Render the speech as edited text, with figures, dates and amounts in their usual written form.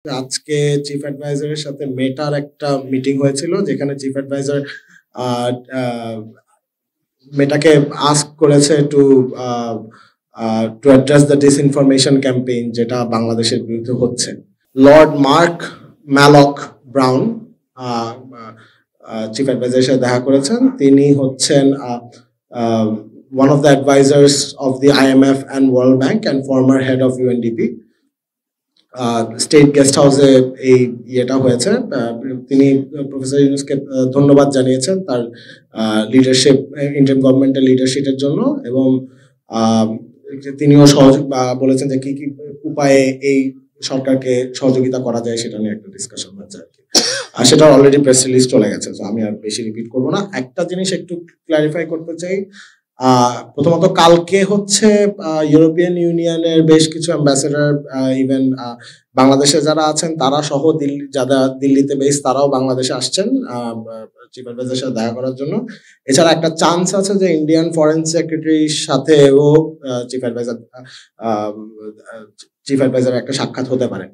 আজকে চিফ অ্যাডভাইজারের সাথে মেটার একটা মিটিং হয়েছিল যেখানে চিফ অ্যাডভাইজার মেটাকে আস্ক করেছে to address the disinformation campaign যেটা বাংলাদেশের বিরুদ্ধে হচ্ছে। লর্ড মার্ক ম্যালক ব্রাউন চিফ অ্যাডভাইজারের সাথে দেখা করেছেন। তিনি হচ্ছেন one of the advisors of the IMF and World Bank and former head of UNDP. State guest হাউসে এই ইয়েটা হয়েছে। তিনি প্রফেসর ইউনূসকে ধন্যবাদ জানিয়েছেন তার লিডারশিপ, ইন্টারিম গভর্নমেন্টের লিডারশিপের জন্য, এবং তিনিও বলেছেন যে কি কি উপায়ে এই সরকারকে সহযোগিতা করা যায় সেটা নিয়ে একটা ডিসকাশন হয়েছে আর কি। আর সেটা অলরেডি প্রেস রিলিজ চলে গেছে, তো আমি আর বেশি রিপিট করবো না। একটা জিনিস একটু ক্লারিফাই করতে চাই। প্রথমত কালকে হচ্ছে ইউরোপিয়ান ইউনিয়নের বেশ কিছু অ্যাম্বাসেডর, ইভেন বাংলাদেশে যারা আছেন তারা সহ যারা দিল্লিতে বেস তারাও বাংলাদেশে আসছেন চিফ অ্যাডভাইজারের সাথে দেখা করার জন্য। এছাড়া একটা চান্স আছে যে ইন্ডিয়ান ফরেন সেক্রেটারির সাথেও চিফ অ্যাডভাইজার একটা সাক্ষাৎ হতে পারে।